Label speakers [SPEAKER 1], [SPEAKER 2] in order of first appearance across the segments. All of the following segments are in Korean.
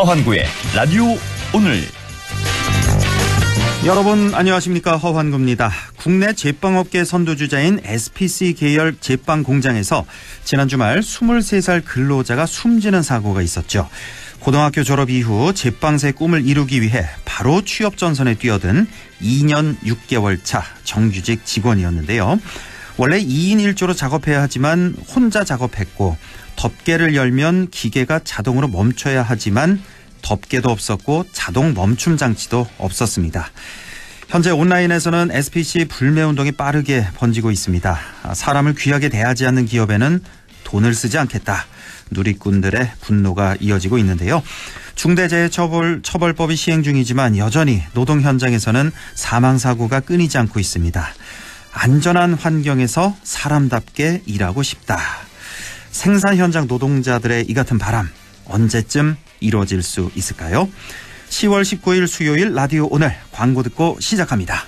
[SPEAKER 1] 허환구의 라디오 오늘.
[SPEAKER 2] 여러분 안녕하십니까, 허환구입니다. 국내 제빵업계 선두주자인 SPC 계열 제빵 공장에서 지난 주말 23살 근로자가 숨지는 사고가 있었죠. 고등학교 졸업 이후 제빵사의 꿈을 이루기 위해 바로 취업 전선에 뛰어든 2년 6개월 차 정규직 직원이었는데요. 원래 2인 1조로 작업해야 하지만 혼자 작업했고, 덮개를 열면 기계가 자동으로 멈춰야 하지만 덮개도 없었고 자동 멈춤 장치도 없었습니다. 현재 온라인에서는 SPC 불매운동이 빠르게 번지고 있습니다. 사람을 귀하게 대하지 않는 기업에는 돈을 쓰지 않겠다. 누리꾼들의 분노가 이어지고 있는데요. 중대재해처벌법이 시행 중이지만 여전히 노동 현장에서는 사망사고가 끊이지 않고 있습니다. 안전한 환경에서 사람답게 일하고 싶다. 생산 현장 노동자들의 이 같은 바람 언제쯤 이루어질 수 있을까요? 10월 19일 수요일 라디오 오늘 광고 듣고 시작합니다.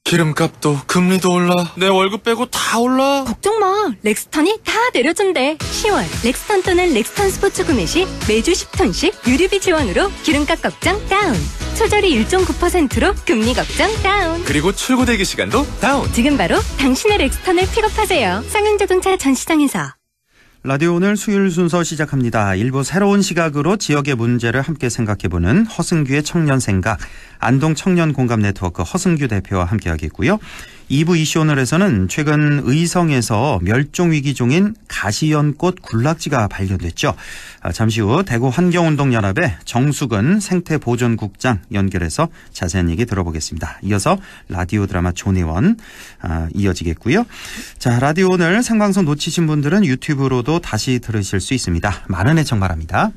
[SPEAKER 3] 기름값도 금리도 올라. 내 월급 빼고 다 올라.
[SPEAKER 4] 걱정 마. 렉스턴이 다 내려준대. 10월 렉스턴 또는 렉스턴 스포츠 구매 시 매주 10톤씩 유류비 지원으로 기름값 걱정 다운. 초저리 1.9%로 금리 걱정 다운.
[SPEAKER 3] 그리고 출고 대기 시간도 다운.
[SPEAKER 4] 지금 바로 당신의 렉스턴을 픽업하세요. 상용자동차 전시장에서.
[SPEAKER 2] 라디오 오늘 수요일 순서 시작합니다. 일부 새로운 시각으로 지역의 문제를 함께 생각해보는 허승규의 청년생각, 안동 청년공감네트워크 허승규 대표와 함께하겠고요. 2부 이슈 오늘에서는 최근 의성에서 멸종위기종인 가시연꽃 군락지가 발견됐죠. 잠시 후 대구 환경운동연합의 정수근 생태보존국장 연결해서 자세한 얘기 들어보겠습니다. 이어서 라디오 드라마 존의원 이어지겠고요. 자, 라디오 오늘 생방송 놓치신 분들은 유튜브로도 다시 들으실 수 있습니다. 많은 애청 바랍니다.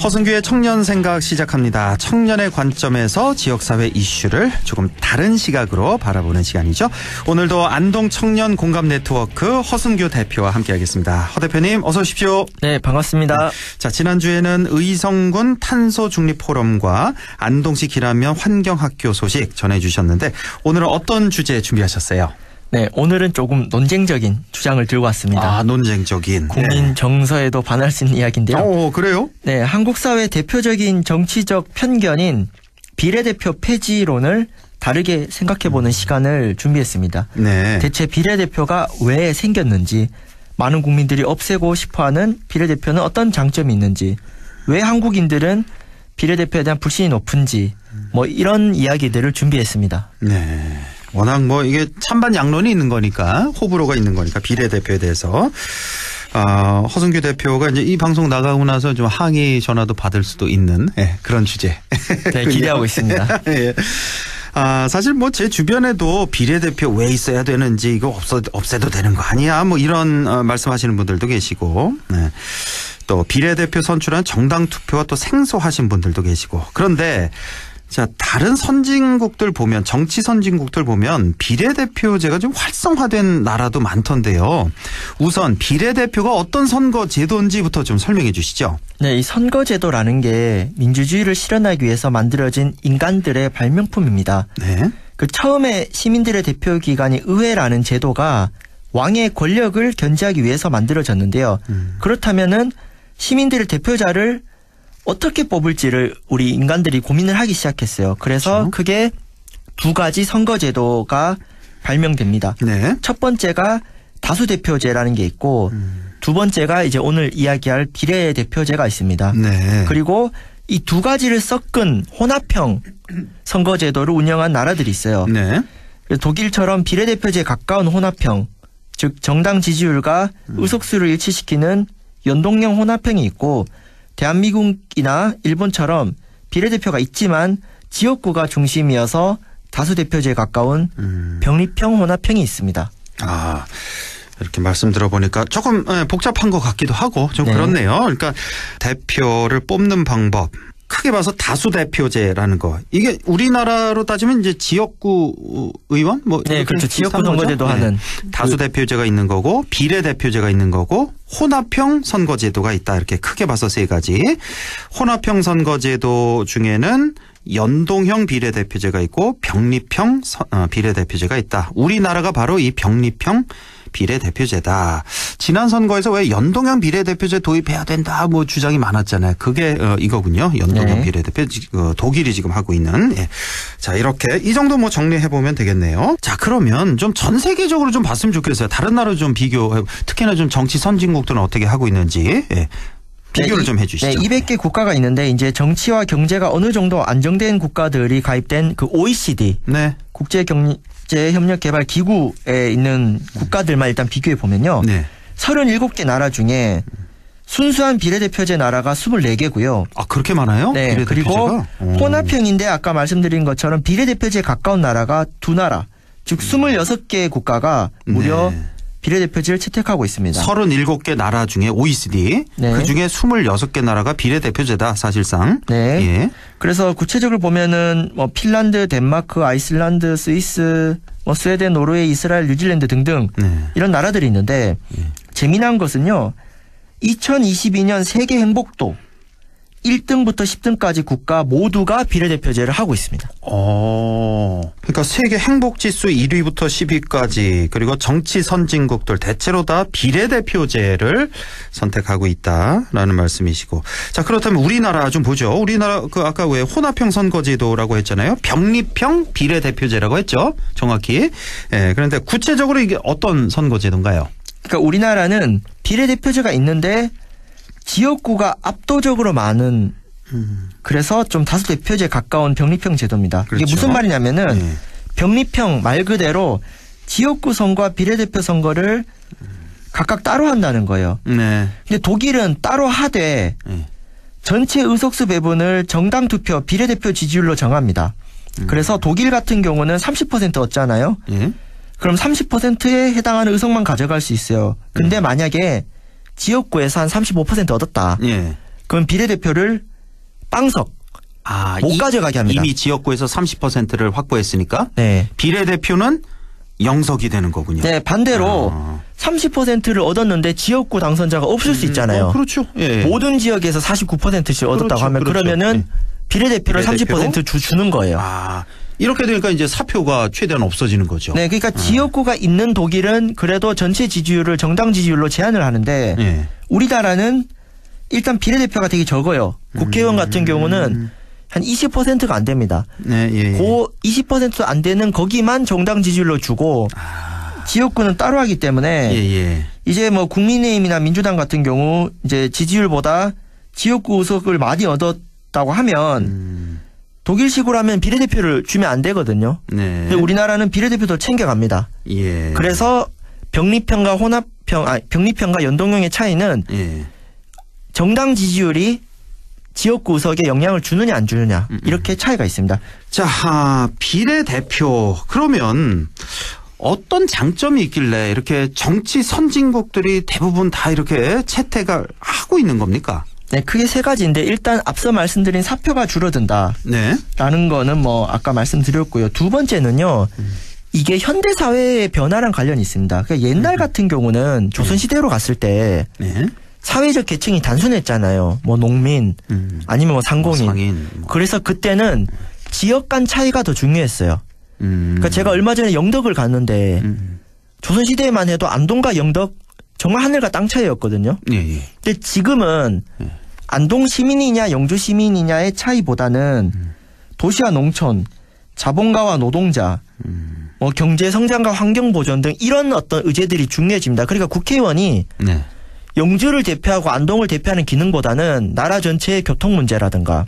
[SPEAKER 2] 허승규의 청년생각 시작합니다. 청년의 관점에서 지역사회 이슈를 조금 다른 시각으로 바라보는 시간이죠. 오늘도 안동 청년공감네트워크 허승규 대표와 함께하겠습니다. 허 대표님 어서 오십시오.
[SPEAKER 5] 네, 반갑습니다.
[SPEAKER 2] 자, 지난주에는 의성군 탄소중립포럼과 안동시 기라면 환경학교 소식 전해주셨는데 오늘은 어떤 주제 준비하셨어요?
[SPEAKER 5] 네, 오늘은 조금 논쟁적인 주장을 들고 왔습니다.
[SPEAKER 2] 아, 논쟁적인.
[SPEAKER 5] 국민 정서에도 반할 수 있는 이야기인데요.
[SPEAKER 2] 그래요?
[SPEAKER 5] 네, 한국 사회 대표적인 정치적 편견인 비례대표 폐지론을 다르게 생각해보는 시간을 준비했습니다.
[SPEAKER 2] 네.
[SPEAKER 5] 대체 비례대표가 왜 생겼는지, 많은 국민들이 없애고 싶어하는 비례대표는 어떤 장점이 있는지, 왜 한국인들은 비례대표에 대한 불신이 높은지, 이런 이야기들을 준비했습니다.
[SPEAKER 2] 네. 워낙 이게 찬반 양론이 있는 거니까, 호불호가 있는 거니까 비례대표에 대해서 허승규 대표가 이제 이 방송 나가고 나서 좀 항의 전화도 받을 수도 있는 그런 주제.
[SPEAKER 5] 네, 기대하고 있습니다.
[SPEAKER 2] 네. 사실 제 주변에도 비례대표 왜 있어야 되는지, 이거 없애도 되는 거 아니야, 이런 말씀하시는 분들도 계시고, 네. 또 비례대표 선출한 정당 투표가 또 생소하신 분들도 계시고. 그런데 자, 다른 선진국들 보면, 정치 선진국들 보면 비례대표제가 좀 활성화된 나라도 많던데요. 우선 비례대표가 어떤 선거 제도인지부터 좀 설명해 주시죠.
[SPEAKER 5] 네, 이 선거제도라는 게 민주주의를 실현하기 위해서 만들어진 인간들의 발명품입니다.
[SPEAKER 2] 네.
[SPEAKER 5] 처음에 시민들의 대표기관이 의회라는 제도가 왕의 권력을 견제하기 위해서 만들어졌는데요. 그렇다면은 시민들의 대표자를 어떻게 뽑을지를 우리 인간들이 고민을 하기 시작했어요. 그래서
[SPEAKER 2] 그렇죠?
[SPEAKER 5] 크게 두 가지 선거제도가 발명됩니다.
[SPEAKER 2] 네.
[SPEAKER 5] 첫 번째가 다수대표제라는 게 있고, 두 번째가 이제 오늘 이야기할 비례대표제가 있습니다.
[SPEAKER 2] 네.
[SPEAKER 5] 그리고 이 두 가지를 섞은 혼합형 선거제도를 운영한 나라들이 있어요.
[SPEAKER 2] 네.
[SPEAKER 5] 독일처럼 비례대표제에 가까운 혼합형, 즉 정당 지지율과 의석수를 일치시키는 연동형 혼합형이 있고, 대한민국이나 일본처럼 비례대표가 있지만 지역구가 중심이어서 다수대표제에 가까운 병립형 혼합형이 있습니다.
[SPEAKER 2] 이렇게 말씀 들어보니까 조금 복잡한 것 같기도 하고 좀 그렇네요. 그러니까 대표를 뽑는 방법, 크게 봐서 다수대표제라는 거. 이게 우리나라로 따지면 이제 지역구 의원?
[SPEAKER 5] 네, 그렇죠. 지역구 선거제도 하는.
[SPEAKER 2] 다수대표제가 있는 거고, 비례대표제가 있는 거고, 혼합형 선거제도가 있다. 이렇게 크게 봐서 세 가지. 혼합형 선거제도 중에는 연동형 비례대표제가 있고 병립형 비례대표제가 있다. 우리나라가 바로 이 병립형 비례대표제다. 지난 선거에서 왜 연동형 비례대표제 도입해야 된다 뭐 주장이 많았잖아요. 그게 이거군요. 연동형
[SPEAKER 5] 네.
[SPEAKER 2] 비례대표 독일이 지금 하고 있는. 예. 자, 이렇게 이 정도 뭐 정리해 보면 되겠네요. 자, 그러면 좀 전 세계적으로 좀 봤으면 좋겠어요. 다른 나라 좀 비교, 특히나 좀 정치 선진국들은 어떻게 하고 있는지. 예. 비교를 좀 해주시죠.
[SPEAKER 5] 네, 200개 국가가 있는데 이제 정치와 경제가 어느 정도 안정된 국가들이 가입된 그 OECD
[SPEAKER 2] 네.
[SPEAKER 5] 국제협력개발기구에 있는 국가들만 일단 비교해 보면요.
[SPEAKER 2] 네.
[SPEAKER 5] 37개 나라 중에 순수한 비례대표제 나라가 24개고요.
[SPEAKER 2] 아, 그렇게 많아요?
[SPEAKER 5] 네. 그리고
[SPEAKER 2] 비례대표제가?
[SPEAKER 5] 혼합형인데 아까 말씀드린 것처럼 비례대표제에 가까운 나라가 2나라. 즉 26개 국가가 무려
[SPEAKER 2] 네.
[SPEAKER 5] 비례대표제를 채택하고 있습니다.
[SPEAKER 2] 37개 나라 중에 OECD,
[SPEAKER 5] 네.
[SPEAKER 2] 그중에 26개 나라가 비례대표제다 사실상.
[SPEAKER 5] 네.
[SPEAKER 2] 예.
[SPEAKER 5] 그래서 구체적으로 보면은 뭐 핀란드, 덴마크, 아이슬란드, 스위스, 뭐 스웨덴, 노르웨이, 이스라엘, 뉴질랜드 등등
[SPEAKER 2] 네.
[SPEAKER 5] 이런 나라들이 있는데 재미난 것은요. 2022년 세계 행복도 1등부터 10등까지 국가 모두가 비례대표제를 하고 있습니다.
[SPEAKER 2] 그러니까 세계 행복지수 1위부터 10위까지 그리고 정치 선진국들 대체로 다 비례대표제를 선택하고 있다라는 말씀이시고, 자, 그렇다면 우리나라 좀 보죠. 우리나라 그 아까 왜 혼합형 선거제도라고 했잖아요. 병립형 비례대표제라고 했죠. 정확히. 예, 그런데 구체적으로 이게 어떤 선거제도인가요?
[SPEAKER 5] 그러니까 우리나라는 비례대표제가 있는데 지역구가 압도적으로 많은 그래서 좀 다수대표제에 가까운 병립형 제도입니다.
[SPEAKER 2] 그렇죠.
[SPEAKER 5] 이게 무슨 말이냐면은
[SPEAKER 2] 네.
[SPEAKER 5] 병립형 말 그대로 지역구 선거와 비례대표 선거를 각각 따로 한다는 거예요.
[SPEAKER 2] 네.
[SPEAKER 5] 근데 독일은 따로 하되
[SPEAKER 2] 네.
[SPEAKER 5] 전체 의석수 배분을 정당 투표 비례대표 지지율로 정합니다. 그래서 독일 같은 경우는 30% 얻잖아요.
[SPEAKER 2] 예.
[SPEAKER 5] 그럼 30%에 해당하는 의석만 가져갈 수 있어요. 근데 만약에 지역구에서 한 35% 얻었다.
[SPEAKER 2] 예.
[SPEAKER 5] 그럼 비례대표를 빵석 못 가져가게 합니다.
[SPEAKER 2] 이미 지역구에서 30%를 확보했으니까
[SPEAKER 5] 네.
[SPEAKER 2] 비례대표는 0석이 되는 거군요.
[SPEAKER 5] 네, 반대로 30%를 얻었는데 지역구 당선자가 없을 수 있잖아요.
[SPEAKER 2] 그렇죠. 예.
[SPEAKER 5] 모든 지역에서 49%씩 얻었다고
[SPEAKER 2] 그렇죠,
[SPEAKER 5] 하면
[SPEAKER 2] 그렇죠.
[SPEAKER 5] 그러면은 비례대표를
[SPEAKER 2] 비례대표로?
[SPEAKER 5] 30% 주는 거예요.
[SPEAKER 2] 이렇게 되니까 이제 사표가 최대한 없어지는 거죠.
[SPEAKER 5] 네, 그러니까 지역구가 있는 독일은 그래도 전체 지지율을 정당 지지율로 제한을 하는데
[SPEAKER 2] 예.
[SPEAKER 5] 우리나라는 일단 비례대표가 되게 적어요. 국회의원 같은 경우는 한 20%가 안 됩니다.
[SPEAKER 2] 네, 예.
[SPEAKER 5] 그 20%도 안 되는 거기만 정당 지지율로 주고 지역구는 따로 하기 때문에
[SPEAKER 2] 예.
[SPEAKER 5] 이제 뭐 국민의힘이나 민주당 같은 경우 이제 지지율보다 지역구 의석을 많이 얻었다고 하면 독일식으로 하면 비례대표를 주면 안 되거든요.
[SPEAKER 2] 네.
[SPEAKER 5] 근데 우리나라는 비례대표도 챙겨갑니다.
[SPEAKER 2] 예.
[SPEAKER 5] 그래서 병립형과 병립형과 연동형의 차이는
[SPEAKER 2] 예.
[SPEAKER 5] 정당 지지율이 지역구 의석에 영향을 주느냐 안 주느냐 이렇게 차이가 있습니다.
[SPEAKER 2] 자, 비례대표 그러면 어떤 장점이 있길래 이렇게 정치 선진국들이 대부분 다 이렇게 채택을 하고 있는 겁니까?
[SPEAKER 5] 네, 크게 세 가지인데 일단 앞서 말씀드린 사표가 줄어든다라는
[SPEAKER 2] 네.
[SPEAKER 5] 거는 뭐 아까 말씀드렸고요. 두 번째는요. 이게 현대 사회의 변화랑 관련이 있습니다. 그러니까 옛날 같은 경우는 조선 시대로 갔을 때
[SPEAKER 2] 네.
[SPEAKER 5] 사회적 계층이 단순했잖아요. 뭐 농민 아니면 뭐 상공인.
[SPEAKER 2] 상인.
[SPEAKER 5] 그래서 그때는 지역 간 차이가 더 중요했어요. 그러니까 제가 얼마 전에 영덕을 갔는데 조선 시대에만 해도 안동과 영덕 정말 하늘과 땅 차이였거든요.
[SPEAKER 2] 예.
[SPEAKER 5] 근데 지금은 안동 시민이냐 영주 시민이냐의 차이보다는 도시와 농촌, 자본가와 노동자, 뭐 경제 성장과 환경 보존 등 이런 어떤 의제들이 중요해집니다. 그러니까 국회의원이
[SPEAKER 2] 네.
[SPEAKER 5] 영주를 대표하고 안동을 대표하는 기능보다는 나라 전체의 교통 문제라든가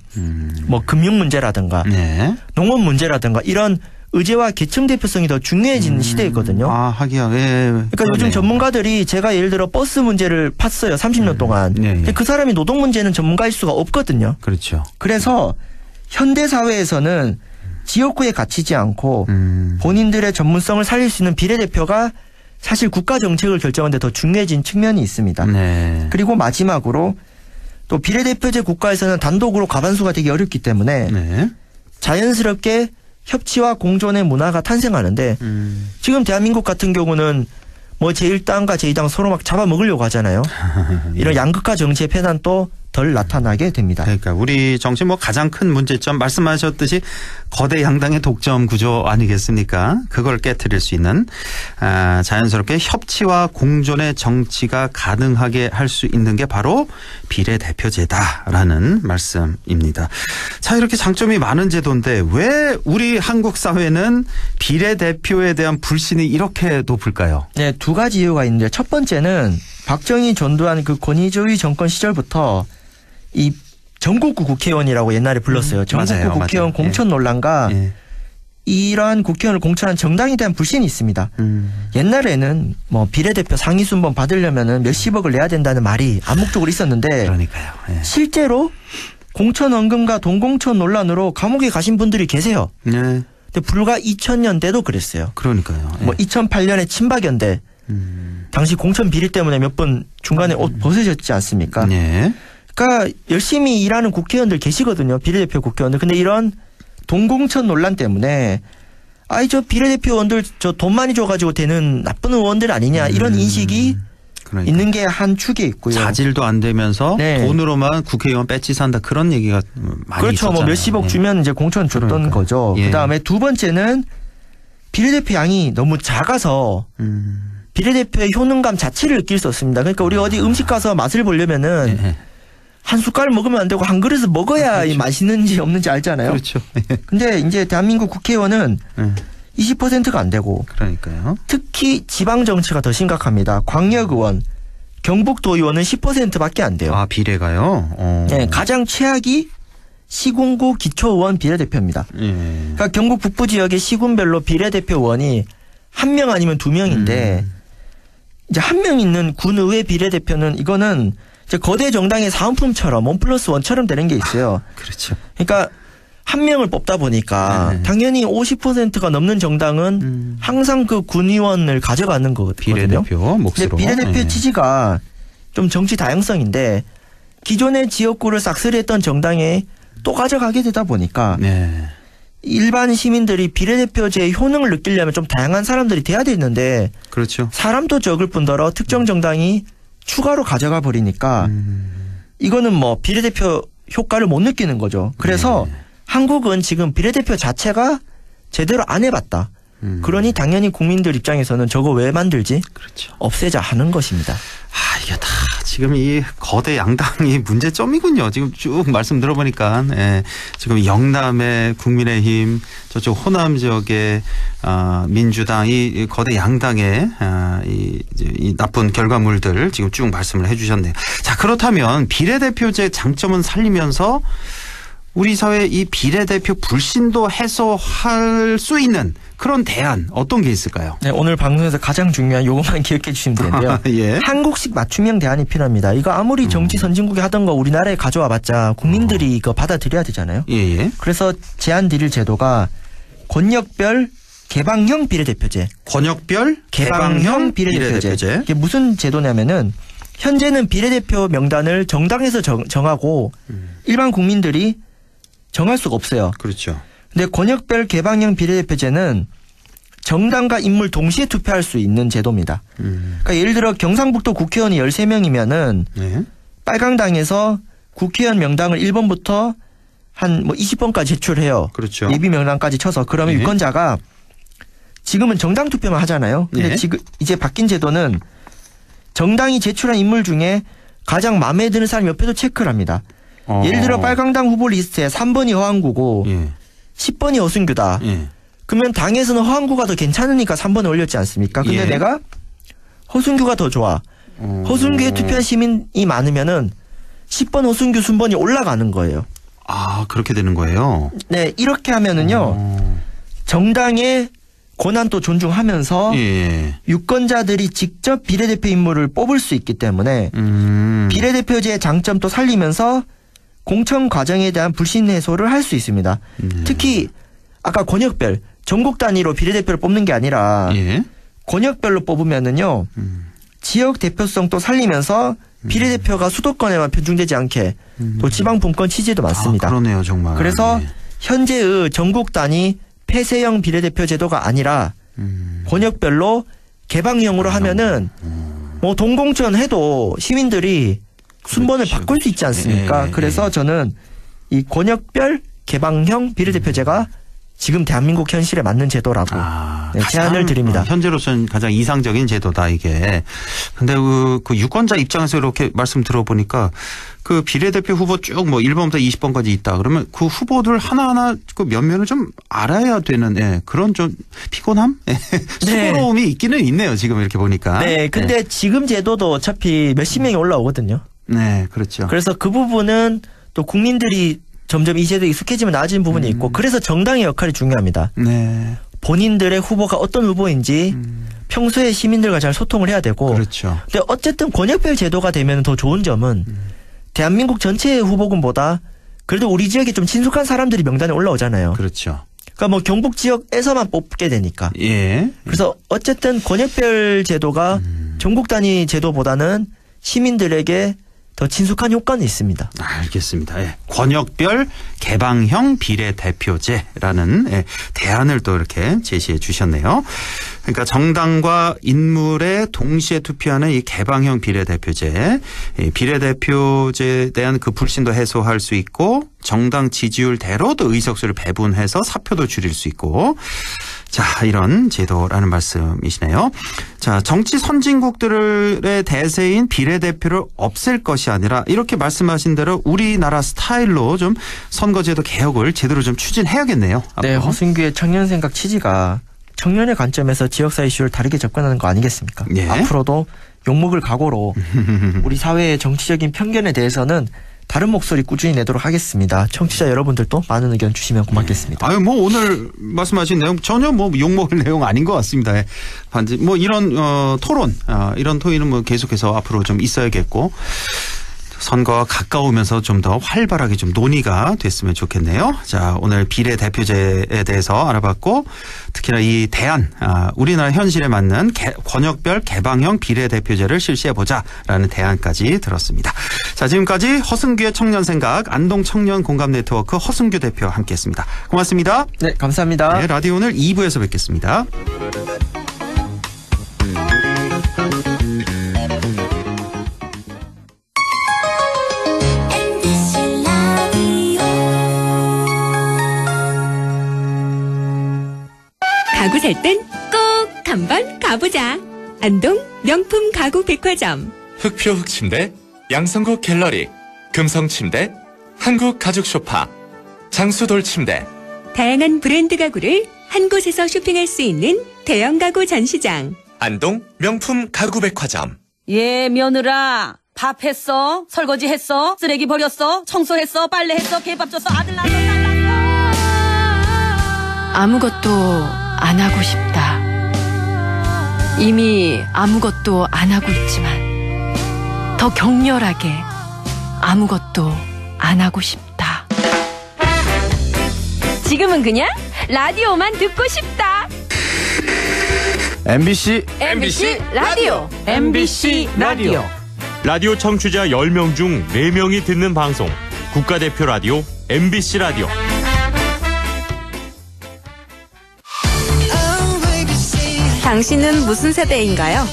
[SPEAKER 5] 뭐 금융 문제라든가
[SPEAKER 2] 네.
[SPEAKER 5] 농업 문제라든가 이런 의제와 계층 대표성이 더 중요해지는 시대이거든요.
[SPEAKER 2] 하기야. 예.
[SPEAKER 5] 그러니까 요즘 전문가들이 제가 예를 들어 버스 문제를 팠어요. 30년 동안. 근데 그 사람이 노동 문제는 전문가일 수가 없거든요.
[SPEAKER 2] 그렇죠.
[SPEAKER 5] 그래서 현대 사회에서는 지역구에 갇히지 않고 본인들의 전문성을 살릴 수 있는 비례대표가 사실 국가 정책을 결정하는 데 더 중요해진 측면이 있습니다.
[SPEAKER 2] 네.
[SPEAKER 5] 그리고 마지막으로 또 비례대표제 국가에서는 단독으로 과반수가 되기 어렵기 때문에
[SPEAKER 2] 네.
[SPEAKER 5] 자연스럽게 협치와 공존의 문화가 탄생하는데 지금 대한민국 같은 경우는 뭐 제1당과 제2당 서로 막 잡아먹으려고 하잖아요. 이런 양극화 정치의 폐단도 더 덜 나타나게 됩니다.
[SPEAKER 2] 그러니까 우리 정치 뭐 가장 큰 문제점 말씀하셨듯이 거대 양당의 독점 구조 아니겠습니까? 그걸 깨트릴 수 있는 자연스럽게 협치와 공존의 정치가 가능하게 할 수 있는 게 바로 비례대표제다라는 말씀입니다. 자, 이렇게 장점이 많은 제도인데 왜 우리 한국 사회는 비례대표에 대한 불신이 이렇게 높을까요?
[SPEAKER 5] 네, 두 가지 이유가 있는데 첫 번째는 박정희 전두환 그 권위주의 정권 시절부터 이 전국구 국회의원이라고 옛날에 불렀어요. 전국구
[SPEAKER 2] 맞아요,
[SPEAKER 5] 국회의원
[SPEAKER 2] 맞아요.
[SPEAKER 5] 공천 논란과
[SPEAKER 2] 예.
[SPEAKER 5] 이러한 국회의원을 공천한 정당에 대한 불신이 있습니다. 옛날에는 뭐 비례대표 상위 순번 받으려면은 몇십억을 내야 된다는 말이 암묵적으로 있었는데
[SPEAKER 2] 그러니까요. 예.
[SPEAKER 5] 실제로 공천 원금과 동공천 논란으로 감옥에 가신 분들이 계세요.
[SPEAKER 2] 네.
[SPEAKER 5] 근데 불과 2000년대도 그랬어요.
[SPEAKER 2] 그러니까요. 예.
[SPEAKER 5] 뭐 2008년에 친박연대 당시 공천 비리 때문에 몇 번 중간에 옷 벗으셨지 않습니까?
[SPEAKER 2] 네.
[SPEAKER 5] 그러니까 열심히 일하는 국회의원들 계시거든요. 비례대표 국회의원들. 근데 이런 동공천 논란 때문에 아이 저 비례대표 의원들 저 돈 많이 줘가지고 되는 나쁜 의원들 아니냐 이런 인식이
[SPEAKER 2] 그러니까.
[SPEAKER 5] 있는 게 한 축에 있고요.
[SPEAKER 2] 자질도 안 되면서
[SPEAKER 5] 네.
[SPEAKER 2] 돈으로만 국회의원 배지 산다 그런 얘기가 많이
[SPEAKER 5] 그렇죠.
[SPEAKER 2] 있었잖아요.
[SPEAKER 5] 뭐 몇십억
[SPEAKER 2] 예.
[SPEAKER 5] 주면 이제 공천 줬던
[SPEAKER 2] 그러니까요.
[SPEAKER 5] 거죠.
[SPEAKER 2] 예.
[SPEAKER 5] 그다음에 두 번째는 비례대표 양이 너무 작아서 비례대표의 효능감 자체를 느낄 수 없습니다. 그러니까 우리 어디 음식 가서 맛을 보려면은
[SPEAKER 2] 예.
[SPEAKER 5] 한 숟갈 먹으면 안 되고 한 그릇을 먹어야 이 맛있는지 없는지 알잖아요.
[SPEAKER 2] 그렇죠.
[SPEAKER 5] 근데 이제 대한민국 국회의원은
[SPEAKER 2] 예.
[SPEAKER 5] 20%가 안 되고
[SPEAKER 2] 그러니까요.
[SPEAKER 5] 특히 지방 정치가 더 심각합니다. 광역의원, 경북도의원은 10%밖에 안 돼요.
[SPEAKER 2] 아 비례가요?
[SPEAKER 5] 네, 가장 최악이 시군구 기초의원 비례대표입니다.
[SPEAKER 2] 예.
[SPEAKER 5] 그러니까 경북 북부 지역의 시군별로 비례대표 의원이 1명 아니면 2명인데 이제 1명 있는 군의회 비례대표는 이거는 이제 거대 정당의 사은품처럼 1+1처럼 되는 게 있어요.
[SPEAKER 2] 그렇죠.
[SPEAKER 5] 그러니까 1명을 뽑다 보니까
[SPEAKER 2] 네.
[SPEAKER 5] 당연히 50%가 넘는 정당은 항상 그 군의원을 가져가는 거거든요.
[SPEAKER 2] 비례대표
[SPEAKER 5] 근데
[SPEAKER 2] 몫으로.
[SPEAKER 5] 비례대표
[SPEAKER 2] 예.
[SPEAKER 5] 취지가 좀 정치 다양성인데 기존의 지역구를 싹쓸이했던 정당에 또 가져가게 되다 보니까
[SPEAKER 2] 네.
[SPEAKER 5] 일반 시민들이 비례대표제의 효능을 느끼려면 좀 다양한 사람들이 돼야 되는데
[SPEAKER 2] 그렇죠.
[SPEAKER 5] 사람도 적을 뿐더러 특정 정당이 추가로 가져가 버리니까 이거는 뭐 비례대표 효과를 못 느끼는 거죠. 그래서
[SPEAKER 2] 네.
[SPEAKER 5] 한국은 지금 비례대표 자체가 제대로 안 해봤다. 그러니 당연히 국민들 입장에서는 저거 왜 만들지?
[SPEAKER 2] 그렇죠.
[SPEAKER 5] 없애자 하는 것입니다.
[SPEAKER 2] 아 이게 다 지금 이 거대 양당이 문제점이군요. 지금 쭉 말씀 들어보니까 지금 영남의 국민의힘 저쪽 호남 지역의 민주당 이 거대 양당의 이 나쁜 결과물들 지금 쭉 말씀을 해주셨네요. 자 그렇다면 비례대표제 장점은 살리면서 우리 사회 이 비례대표 불신도 해소할 수 있는 그런 대안 어떤 게 있을까요?
[SPEAKER 5] 네, 오늘 방송에서 가장 중요한 요것만 기억해 주시면 되는데요.
[SPEAKER 2] 예.
[SPEAKER 5] 한국식 맞춤형 대안이 필요합니다. 이거 아무리 정치 선진국이 하던 거 우리나라에 가져와 봤자 국민들이 이거 받아들여야 되잖아요.
[SPEAKER 2] 예.
[SPEAKER 5] 그래서 제안 드릴 제도가 권역별 개방형 비례대표제.
[SPEAKER 2] 권역별
[SPEAKER 5] 개방형 비례대표제. 이게 무슨 제도냐면은 현재는 비례대표 명단을 정당에서 정하고 일반 국민들이 정할 수가 없어요.
[SPEAKER 2] 그렇죠.
[SPEAKER 5] 근데 권역별 개방형 비례대표제는 정당과 인물 동시에 투표할 수 있는 제도입니다. 그러니까 예를 들어 경상북도 국회의원이 13명이면은
[SPEAKER 2] 네.
[SPEAKER 5] 빨강당에서 국회의원 명단을 1번부터 한 뭐 20번까지 제출해요.
[SPEAKER 2] 그렇죠.
[SPEAKER 5] 예비 명단까지 쳐서 그러면
[SPEAKER 2] 네.
[SPEAKER 5] 유권자가 지금은 정당 투표만 하잖아요. 근데
[SPEAKER 2] 네.
[SPEAKER 5] 지금 이제 바뀐 제도는 정당이 제출한 인물 중에 가장 마음에 드는 사람 옆에도 체크를 합니다. 예를 들어 빨강당 후보 리스트에 3번이 허한구고
[SPEAKER 2] 예.
[SPEAKER 5] 10번이 허순규다.
[SPEAKER 2] 예.
[SPEAKER 5] 그러면 당에서는 허한구가 더 괜찮으니까 3번에 올렸지 않습니까? 근데
[SPEAKER 2] 예.
[SPEAKER 5] 내가 허순규가 더 좋아. 허순규에 투표한 시민이 많으면은 10번 허순규 순번이 올라가는 거예요.
[SPEAKER 2] 아 그렇게 되는 거예요.
[SPEAKER 5] 네, 이렇게 하면은요. 정당의 권한도 존중하면서
[SPEAKER 2] 예.
[SPEAKER 5] 유권자들이 직접 비례대표 인물을 뽑을 수 있기 때문에 비례대표제의 장점도 살리면서 공천 과정에 대한 불신 해소를 할 수 있습니다. 특히 아까 권역별 전국 단위로 비례대표를 뽑는 게 아니라
[SPEAKER 2] 예.
[SPEAKER 5] 권역별로 뽑으면은요 지역 대표성도 살리면서 비례대표가 수도권에만 편중되지 않게 또 지방 분권 취지도 많습니다.
[SPEAKER 2] 아, 그러네요 정말.
[SPEAKER 5] 그래서
[SPEAKER 2] 예.
[SPEAKER 5] 현재의 전국 단위 폐쇄형 비례대표 제도가 아니라 권역별로 개방형으로 하면은 뭐 동공천 해도 시민들이 순번을
[SPEAKER 2] 그렇죠.
[SPEAKER 5] 바꿀 수 있지 않습니까?
[SPEAKER 2] 예,
[SPEAKER 5] 그래서 저는 이 권역별 개방형 비례대표제가 지금 대한민국 현실에 맞는 제도라고 제안을 드립니다.
[SPEAKER 2] 현재로서는 가장 이상적인 제도다 이게. 근데 그 유권자 입장에서 이렇게 말씀 들어보니까 그 비례대표 후보 쭉 뭐 1번부터 20번까지 있다. 그러면 그 후보들 하나하나 그 면면을 좀 알아야 되는 그런 좀 피곤함? 수고로움이 있기는 있네요. 지금 이렇게 보니까.
[SPEAKER 5] 네. 근데 지금 제도도 어차피 몇십 명이 올라오거든요.
[SPEAKER 2] 네. 그렇죠.
[SPEAKER 5] 그래서 그 부분은 또 국민들이 점점 이 제도에 익숙해지면 나아지는 부분이 있고 그래서 정당의 역할이 중요합니다.
[SPEAKER 2] 네.
[SPEAKER 5] 본인들의 후보가 어떤 후보인지 평소에 시민들과 잘 소통을 해야 되고
[SPEAKER 2] 그렇죠.
[SPEAKER 5] 근데 어쨌든 권역별 제도가 되면 더 좋은 점은 대한민국 전체의 후보군보다 그래도 우리 지역에 좀 친숙한 사람들이 명단에 올라오잖아요.
[SPEAKER 2] 그렇죠.
[SPEAKER 5] 그러니까 뭐 경북 지역에서만 뽑게 되니까.
[SPEAKER 2] 예.
[SPEAKER 5] 그래서 어쨌든 권역별 제도가 전국 단위 제도보다는 시민들에게 더 친숙한 효과는 있습니다.
[SPEAKER 2] 알겠습니다. 예. 권역별 개방형 비례대표제라는 대안을 또 이렇게 제시해 주셨네요. 그러니까 정당과 인물에 동시에 투표하는 이 개방형 비례대표제. 비례대표제에 대한 그 불신도 해소할 수 있고 정당 지지율대로 또 의석수를 배분해서 사표도 줄일 수 있고 자, 이런 제도라는 말씀이시네요. 자, 정치 선진국들의 대세인 비례대표를 없앨 것이 아니라 이렇게 말씀하신 대로 우리나라 스타일로 좀 선거제도 개혁을 제대로 좀 추진해야겠네요.
[SPEAKER 5] 네, 허승규의 청년생각 취지가 청년의 관점에서 지역사회 이슈를 다르게 접근하는 거 아니겠습니까?
[SPEAKER 2] 예.
[SPEAKER 5] 앞으로도 욕먹을 각오로 우리 사회의 정치적인 편견에 대해서는 다른 목소리 꾸준히 내도록 하겠습니다. 청취자 여러분들도 많은 의견 주시면 고맙겠습니다.
[SPEAKER 2] 아유, 뭐 오늘 말씀하신 내용 전혀 뭐 욕먹을 내용 아닌 것 같습니다. 반드시 뭐 이런 토론, 이런 토의는 뭐 계속해서 앞으로 좀 있어야겠고 선거가 가까우면서 좀 더 활발하게 좀 논의가 됐으면 좋겠네요. 자, 오늘 비례대표제에 대해서 알아봤고 특히나 이 대안, 우리나라 현실에 맞는 권역별 개방형 비례대표제를 실시해보자라는 대안까지 들었습니다. 자, 지금까지 허승규의 청년생각 안동 청년공감네트워크 허승규 대표 함께했습니다. 고맙습니다.
[SPEAKER 5] 네, 감사합니다.
[SPEAKER 2] 네, 라디오 오늘 2부에서 뵙겠습니다.
[SPEAKER 4] 가구 살 땐 꼭 한번 가보자. 안동 명품 가구 백화점.
[SPEAKER 3] 흑표 흑침대, 양성국 갤러리, 금성침대, 한국 가죽 소파, 장수돌 침대.
[SPEAKER 4] 다양한 브랜드 가구를 한 곳에서 쇼핑할 수 있는 대형 가구 전시장.
[SPEAKER 3] 안동 명품 가구 백화점.
[SPEAKER 6] 예, 며느라. 밥 했어? 설거지 했어? 쓰레기 버렸어? 청소했어? 빨래했어? 개밥 줬어? 아들 낳았어? 딸 낳았어?
[SPEAKER 7] 아무것도 안 하고 싶다. 이미 아무것도 안 하고 있지만 더 격렬하게 아무것도 안 하고 싶다.
[SPEAKER 4] 지금은 그냥 라디오만 듣고 싶다.
[SPEAKER 1] MBC
[SPEAKER 4] 라디오.
[SPEAKER 1] MBC 라디오. 라디오 청취자 10명 중 4명이 듣는 방송. 국가대표 라디오 MBC 라디오.
[SPEAKER 8] 당신은 무슨 세대인가요?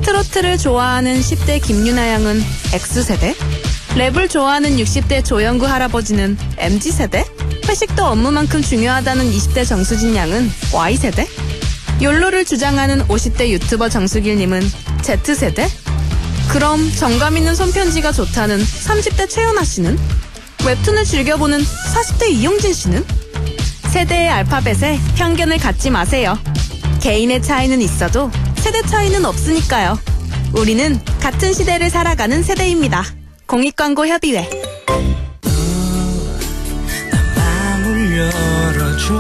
[SPEAKER 8] 트로트를 좋아하는 10대 김유나 양은 X세대? 랩을 좋아하는 60대 조영구 할아버지는 MZ세대? 회식도 업무만큼 중요하다는 20대 정수진 양은 Y세대? 욜로를 주장하는 50대 유튜버 정수길님은 Z세대? 그럼 정감 있는 손편지가 좋다는 30대 최연아 씨는? 웹툰을 즐겨보는 40대 이용진 씨는? 세대의 알파벳에 편견을 갖지 마세요. 개인의 차이는 있어도 세대 차이는 없으니까요. 우리는 같은 시대를 살아가는 세대입니다. 공익광고협의회.
[SPEAKER 9] 마음을 열어줘.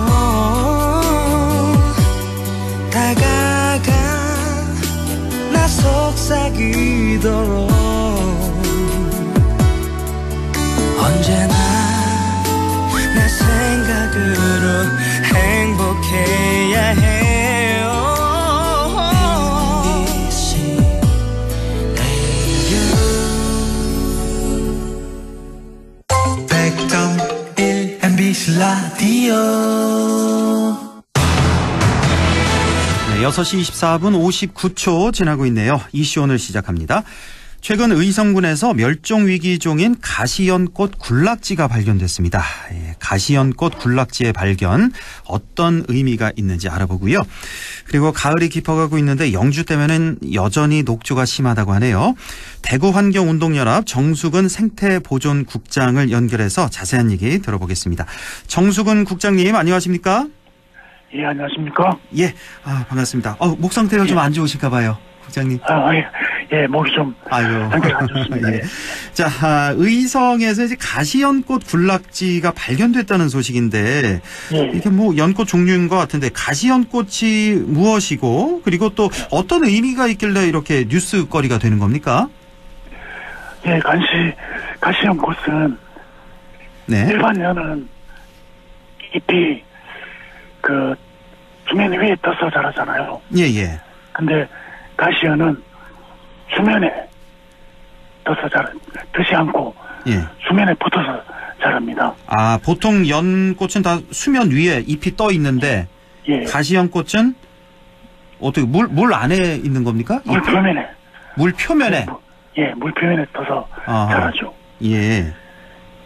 [SPEAKER 9] 다가가 나 속삭이도록 언제나 내 생각으로 행복해야 해요. MBC 라디오.
[SPEAKER 2] 네, 6시 24분 59초 지나고 있네요. 이슈 오늘 시작합니다. 최근 의성군에서 멸종위기종인 가시연꽃 굴락지가 발견됐습니다. 가시연꽃 굴락지의 발견 어떤 의미가 있는지 알아보고요. 그리고 가을이 깊어가고 있는데 영주 때문에는 여전히 녹조가 심하다고 하네요. 대구환경운동연합 정수근 생태보존국장을 연결해서 자세한 얘기 들어보겠습니다. 정수근 국장님 안녕하십니까?
[SPEAKER 10] 예, 안녕하십니까?
[SPEAKER 2] 예, 반갑습니다. 목 상태가 좀 안 좋으실까 봐요, 국장님.
[SPEAKER 10] 예, 목이 좀 상태가 안 좋습니다.
[SPEAKER 2] 예. 자, 의성에서 이제 가시연꽃 굴락지가 발견됐다는 소식인데 이게 뭐 연꽃 종류인 것 같은데 가시연꽃이 무엇이고 그리고 또 어떤 의미가 있길래 이렇게 뉴스거리가 되는 겁니까?
[SPEAKER 10] 예, 가시연꽃은 일반 연은 잎이 수면 위에 떠서 자라잖아요.
[SPEAKER 2] 예.
[SPEAKER 10] 근데 가시연은 수면에 뜨지 않고 수면에 붙어서 자랍니다.
[SPEAKER 2] 보통 연꽃은 다 수면 위에 잎이 떠 있는데 가시연꽃은 어떻게 물 안에 있는 겁니까?
[SPEAKER 10] 물 표면에.
[SPEAKER 2] 물 표면에.
[SPEAKER 10] 예, 물 표면에 떠서 자라죠.
[SPEAKER 2] 예.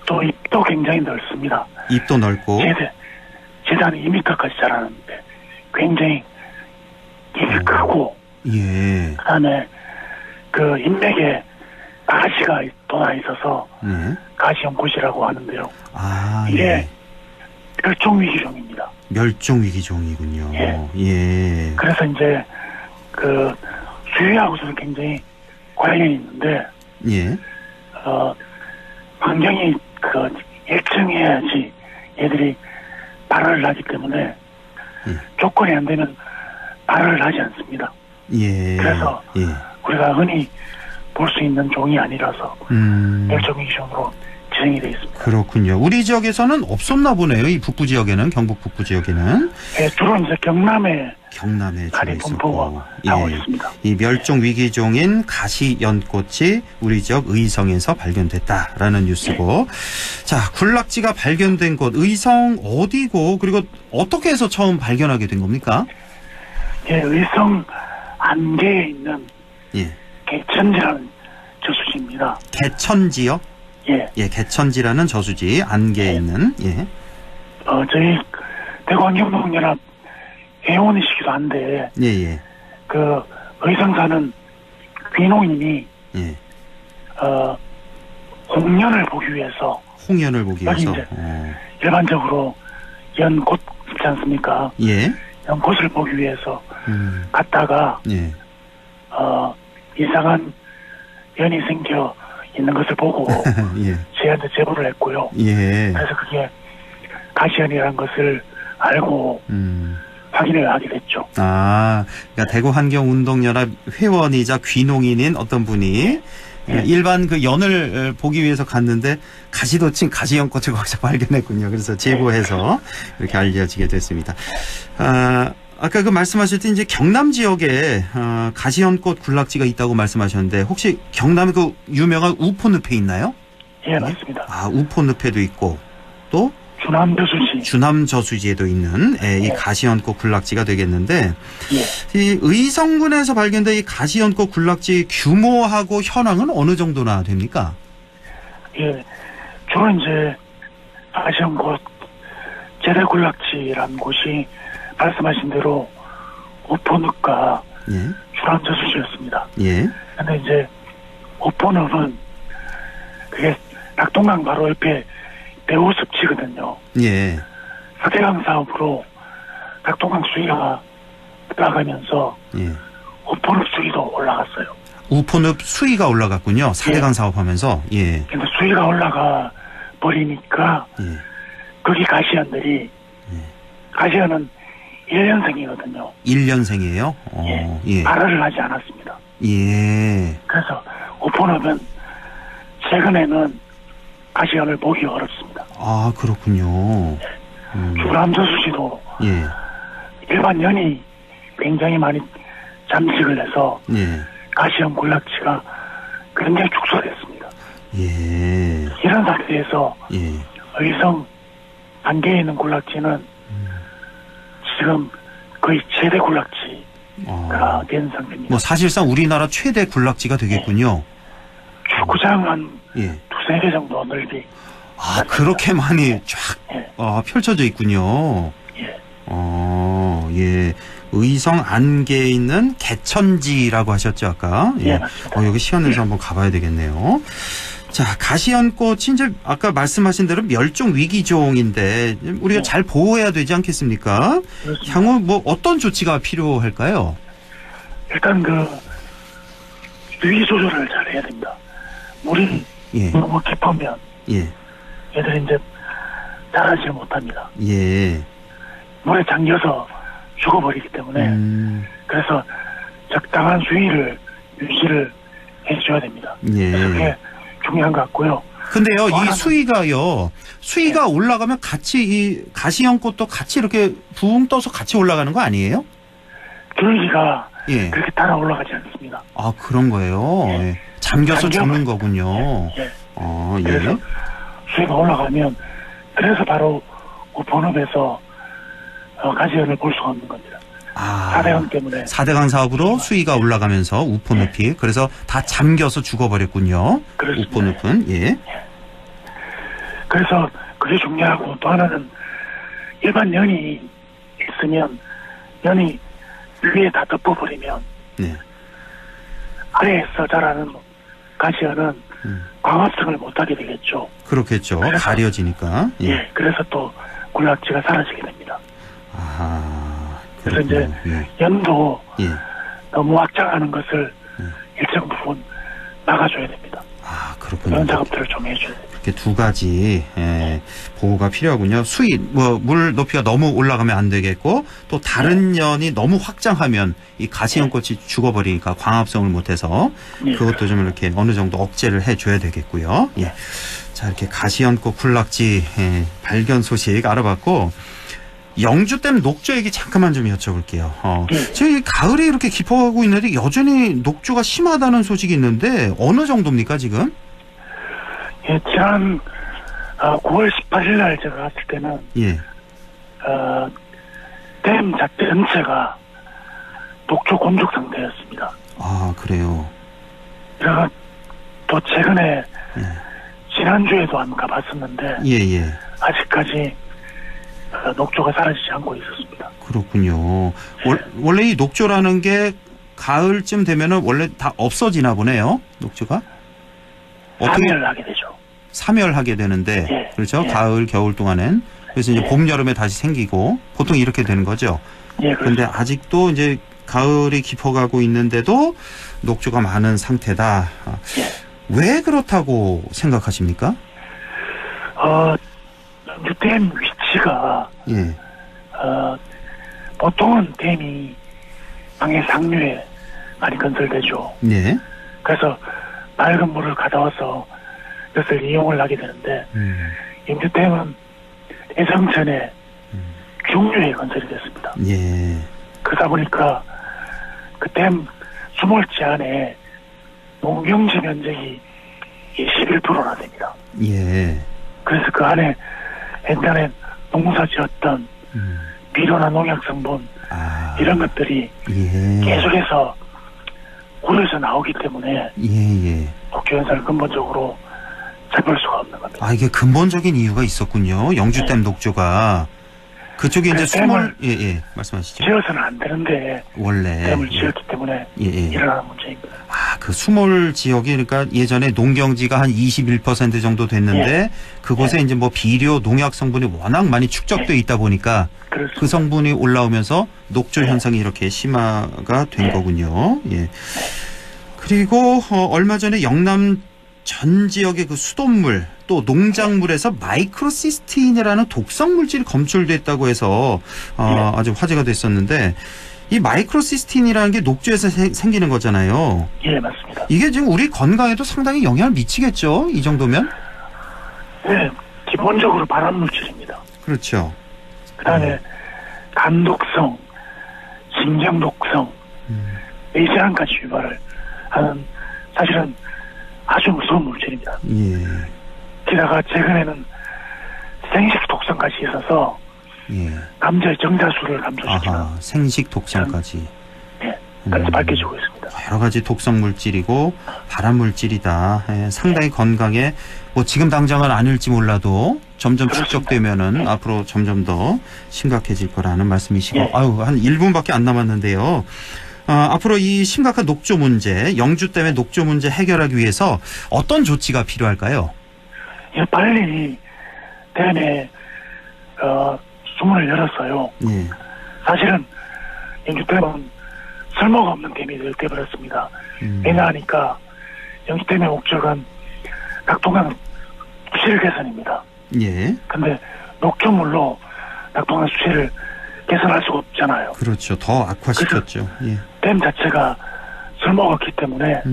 [SPEAKER 10] 또 잎도 굉장히 넓습니다.
[SPEAKER 2] 잎도 넓고.
[SPEAKER 10] 최대한 2m까지 자라는데 굉장히 잎이 크고.
[SPEAKER 2] 예.
[SPEAKER 10] 그다음에 잎맥에 가시가 돋아 있어서 가시연꽃이라고 하는데요. 이게 멸종위기종입니다.
[SPEAKER 2] 멸종위기종이군요. 예.
[SPEAKER 10] 그래서 이제 수유하고서는 굉장히 관련이 있는데 환경이 일정해야지 얘들이 발화를 하기 때문에 조건이 안 되면 발화를 하지 않습니다. 그래서 우리가 흔히 볼 수 있는 종이 아니라서 멸종위기종으로 지정이 되어 있습니다.
[SPEAKER 2] 그렇군요. 우리 지역에서는 없었나 보네요. 이 북부 지역에는, 경북 북부 지역에는.
[SPEAKER 10] 네, 주로 이제 경남에
[SPEAKER 2] 주로 있었고.
[SPEAKER 10] 나와 있습니다.
[SPEAKER 2] 이 멸종위기종인 가시연꽃이 우리 지역 의성에서 발견됐다라는 뉴스고. 자, 굴락지가 발견된 곳 의성 어디고 그리고 어떻게 해서 처음 발견하게 된 겁니까?
[SPEAKER 10] 예, 의성 안개에 있는 개천지라는 저수지입니다.
[SPEAKER 2] 개천지요? 예, 개천지라는 저수지 안개에 있는.
[SPEAKER 10] 저희 대구환경운동연합 회원이시기도 한데 의성 사는 귀농인이 홍련을 보기 위해서 이제 일반적으로 연꽃 있지 않습니까? 연꽃을 보기 위해서 갔다가 이상한 연이 생겨 있는 것을 보고 저희한테 제보를 했고요. 그래서 그게 가시연이라는 것을 알고 확인을 하게 됐죠.
[SPEAKER 2] 그러니까 대구환경운동연합 회원이자 귀농인인 어떤 분이 일반 연을 보기 위해서 갔는데 가시도 친 가시연꽃을 거기서 발견했군요. 그래서 제보해서 이렇게 알려지게 됐습니다. 아까 말씀하실 때 이제 경남 지역에 가시연꽃 굴락지가 있다고 말씀하셨는데 혹시 경남에 유명한 우포늪에 있나요?
[SPEAKER 10] 예, 맞습니다.
[SPEAKER 2] 우포늪에도 있고 또 주남저수지에도 있는 이 가시연꽃 굴락지가 되겠는데 이 의성군에서 발견된 이 가시연꽃 굴락지 규모하고 현황은 어느 정도나 됩니까?
[SPEAKER 10] 예, 주로 이제 가시연꽃 제대굴락지라는 곳이 말씀하신 대로 우포늪과 주남저수지였습니다. 근데 이제 우포늪은 그게 낙동강 바로 옆에 배우습지거든요. 사대강 사업으로 낙동강 수위가 올라가면서 우포늪 수위도 올라갔어요.
[SPEAKER 2] 우포늪 수위가 올라갔군요. 사대강 사업하면서.
[SPEAKER 10] 근데 수위가 올라가 버리니까 거기 가시연들이 가시연은 1년생이거든요.
[SPEAKER 2] 1년생이에요?
[SPEAKER 10] 발화를 하지 않았습니다. 그래서 우포늪은 최근에는 가시연을 보기 어렵습니다.
[SPEAKER 2] 그렇군요.
[SPEAKER 10] 주남저수지도 일반 연이 굉장히 많이 잠식을 해서 가시연 굴락지가 굉장히 축소됐습니다. 이런 상태에서 의성 안개에 있는 굴락지는 지금 거의 최대 굴락지가 된 상태입니다.
[SPEAKER 2] 사실상 우리나라 최대 굴락지가 되겠군요.
[SPEAKER 10] 축구장 한
[SPEAKER 2] 예.
[SPEAKER 10] 두세 개 정도 넓이.
[SPEAKER 2] 아, 그렇게 많이 쫙
[SPEAKER 10] 예.
[SPEAKER 2] 펼쳐져 있군요.
[SPEAKER 10] 예.
[SPEAKER 2] 예. 의성 안개에 있는 개천지라고 하셨죠, 아까?
[SPEAKER 10] 예, 맞습니다.
[SPEAKER 2] 여기 시간 내서 한번 가봐야 되겠네요. 자, 가시연꽃이 이제 아까 말씀하신 대로 멸종 위기종인데 우리가 잘 보호해야 되지 않겠습니까?
[SPEAKER 10] 그렇습니다.
[SPEAKER 2] 향후 뭐 어떤 조치가 필요할까요?
[SPEAKER 10] 일단 유기 조절을 잘 해야 됩니다. 물이
[SPEAKER 2] 예.
[SPEAKER 10] 너무 깊으면
[SPEAKER 2] 예.
[SPEAKER 10] 얘들이 이제 자라지 못합니다.
[SPEAKER 2] 예.
[SPEAKER 10] 물에 잠겨서 죽어버리기 때문에 그래서 적당한 수위를 유지를 해줘야 됩니다.
[SPEAKER 2] 예.
[SPEAKER 10] 그래서 그게 중요한 것 같고요.
[SPEAKER 2] 근데요, 이 수위가 올라가면 같이 이 가시연꽃도 같이 이렇게 붕 떠서 같이 올라가는 거 아니에요?
[SPEAKER 10] 줄기가
[SPEAKER 2] 예.
[SPEAKER 10] 그렇게 따라 올라가지 않습니다.
[SPEAKER 2] 아, 그런 거예요.
[SPEAKER 10] 예.
[SPEAKER 2] 예. 잠겨서 죽는 거군요.
[SPEAKER 10] 예.
[SPEAKER 2] 예.
[SPEAKER 10] 그래서 수위가 올라가면 그래서 바로 우폰읍에서 가시연을 볼 수가 없는 겁니다.
[SPEAKER 2] 아,
[SPEAKER 10] 4대강 때문에.
[SPEAKER 2] 4대강 사업으로 수위가 올라가면서 우포늪이 그래서 다 잠겨서 죽어버렸군요.
[SPEAKER 10] 그렇습니다.
[SPEAKER 2] 우포늪은. 예.
[SPEAKER 10] 그래서 그게 중요하고 또 하나는 일반 연이 있으면 연이 위에 다 덮어버리면
[SPEAKER 2] 네.
[SPEAKER 10] 아래에서 자라는 가시연은 광합성을 못하게 되겠죠.
[SPEAKER 2] 그렇겠죠. 가려지니까.
[SPEAKER 10] 예. 그래서 또 군락지가 사라지게 됩니다.
[SPEAKER 2] 아,
[SPEAKER 10] 그래서 이제
[SPEAKER 2] 예.
[SPEAKER 10] 연도
[SPEAKER 2] 예.
[SPEAKER 10] 너무 확장하는 것을 일정 부분 막아줘야 됩니다.
[SPEAKER 2] 아, 그렇군요.
[SPEAKER 10] 그런 작업들을 좀 해줘야 됩니다.
[SPEAKER 2] 이렇게 두 가지 보호가 필요하군요. 수위, 물 높이가 너무 올라가면 안 되겠고 또 다른 연이 너무 확장하면 이 가시연꽃이 죽어버리니까 광합성을 못해서 그것도 좀 이렇게 어느 정도 억제를 해줘야 되겠고요. 예. 자, 이렇게 가시연꽃 군락지 발견 소식 알아봤고 영주댐 녹조 얘기 잠깐만 좀 여쭤볼게요. 지금 가을에 이렇게 깊어가고 있는데 여전히 녹조가 심하다는 소식이 있는데 어느 정도입니까 지금?
[SPEAKER 10] 예, 지난 9월 18일 날 제가 갔을 때는
[SPEAKER 2] 예.
[SPEAKER 10] 댐 자체 전체가 녹조 곤죽 상태였습니다.
[SPEAKER 2] 아, 그래요.
[SPEAKER 10] 제가 또 최근에 지난주에도 한번 가봤었는데
[SPEAKER 2] 예.
[SPEAKER 10] 아직까지 녹조가 사라지지 않고 있었습니다.
[SPEAKER 2] 그렇군요. 원래 이 녹조라는 게 가을쯤 되면은 원래 다 없어지나 보네요. 녹조가.
[SPEAKER 10] 사멸하게 되죠.
[SPEAKER 2] 사멸하게 되는데
[SPEAKER 10] 예.
[SPEAKER 2] 그렇죠.
[SPEAKER 10] 예.
[SPEAKER 2] 가을 겨울 동안엔 그래서 이제 봄 여름에 다시 생기고 보통 이렇게 되는 거죠.
[SPEAKER 10] 예.
[SPEAKER 2] 그런데 아직도 이제 가을이 깊어가고 있는데도 녹조가 많은 상태다. 왜 그렇다고 생각하십니까?
[SPEAKER 10] 댐 위치가
[SPEAKER 2] 예.
[SPEAKER 10] 보통은 댐이 강의 상류에 많이 건설되죠.
[SPEAKER 2] 네.
[SPEAKER 10] 그래서 맑은 물을 가져와서 이것을 이용을 하게 되는데 영주댐은 해성천에 중류에 건설이 됐습니다.
[SPEAKER 2] 예.
[SPEAKER 10] 그러다 보니까 그 댐 수몰지 안에 농경지 면적이 21%나 됩니다.
[SPEAKER 2] 예.
[SPEAKER 10] 그래서 그 안에 옛날에 농사 지었던 비료나 농약 성분 이런 것들이 계속해서 굴에서 나오기 때문에 녹조 현상을 근본적으로 잡을 수가 없는 겁니다.
[SPEAKER 2] 아, 이게 근본적인 이유가 있었군요. 영주댐 녹조가. 그쪽에 이제 수몰, 말씀하시죠.
[SPEAKER 10] 지어서는 안 되는데
[SPEAKER 2] 원래
[SPEAKER 10] 댐을 지었기 때문에 일어나는 문제입니다.
[SPEAKER 2] 아, 그 수몰 지역이 그러니까 예전에 농경지가 한 21% 정도 됐는데 그곳에 이제 뭐 비료, 농약 성분이 워낙 많이 축적돼 있다 보니까
[SPEAKER 10] 그렇습니다.
[SPEAKER 2] 그 성분이 올라오면서 녹조 현상이 이렇게 심화가 된 거군요. 예. 그리고 얼마 전에 영남 전 지역의 그 수돗물 또 농작물에서 마이크로시스틴이라는 독성 물질이 검출됐다고 해서 아주 화제가 됐었는데 이 마이크로시스틴이라는 게 녹조에서 생기는 거잖아요.
[SPEAKER 10] 예, 맞습니다.
[SPEAKER 2] 이게 지금 우리 건강에도 상당히 영향을 미치겠죠? 이 정도면?
[SPEAKER 10] 네, 기본적으로 발암 물질입니다.
[SPEAKER 2] 그렇죠.
[SPEAKER 10] 그다음에 간 독성, 신경 독성, 뇌질환까지 유발을 하는 사실은 아주 무서운 물질입니다.
[SPEAKER 2] 예.
[SPEAKER 10] 게다가 최근에는 생식 독성까지 있어서 남자의 정자수를 감소시키는
[SPEAKER 2] 생식 독성까지.
[SPEAKER 10] 까지 밝혀지고 있습니다.
[SPEAKER 2] 여러 가지 독성 물질이고 발암 물질이다. 예, 상당히 건강에 뭐 지금 당장은 아닐지 몰라도 점점 축적되면은 앞으로 점점 더 심각해질 거라는 말씀이시고,
[SPEAKER 10] 예.
[SPEAKER 2] 아유, 한 1분밖에 안 남았는데요. 앞으로 이 심각한 녹조 문제, 영주댐의 녹조 문제 해결하기 위해서 어떤 조치가 필요할까요?
[SPEAKER 10] 예, 빨리 댐에 수문을 열었어요.
[SPEAKER 2] 예.
[SPEAKER 10] 사실은 영주댐은 쓸모가 없는 댐이 되어버렸습니다. 왜냐하니까 영주댐의 목적은 낙동강 수질 개선입니다.
[SPEAKER 2] 예.
[SPEAKER 10] 근데 녹조물로 낙동강 수질을 개선할 수가 없잖아요.
[SPEAKER 2] 그렇죠. 더 악화시켰죠. 예.
[SPEAKER 10] 댐 자체가 쓸모가 없기 때문에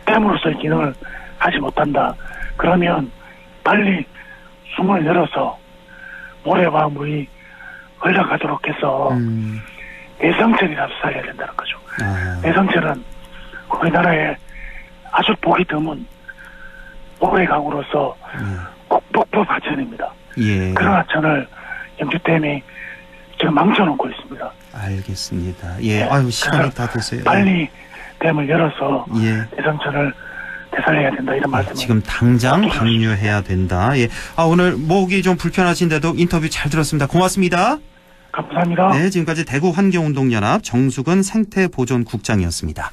[SPEAKER 10] 댐으로서의 기능을 하지 못한다. 그러면 빨리 수문을 열어서 모래와 물이 흘러가도록 해서 내성천이라도 살려야 된다는 거죠. 내성천은 우리나라에 아주 보기 드문 모래강으로서 국폭법 하천입니다.
[SPEAKER 2] 예.
[SPEAKER 10] 그런 하천을 영주댐이 지금 망쳐놓고 있습니다.
[SPEAKER 2] 알겠습니다. 예. 아유, 시간이 다 됐어요.
[SPEAKER 10] 빨리 댐을 열어서
[SPEAKER 2] 예.
[SPEAKER 10] 내성천을 되살려야 된다, 이런 말씀을.
[SPEAKER 2] 지금 당장 방류해야 된다. 예. 오늘 목이 좀 불편하신데도 인터뷰 잘 들었습니다. 고맙습니다.
[SPEAKER 10] 감사합니다.
[SPEAKER 2] 네, 지금까지 대구환경운동연합 정수근 생태보존국장이었습니다.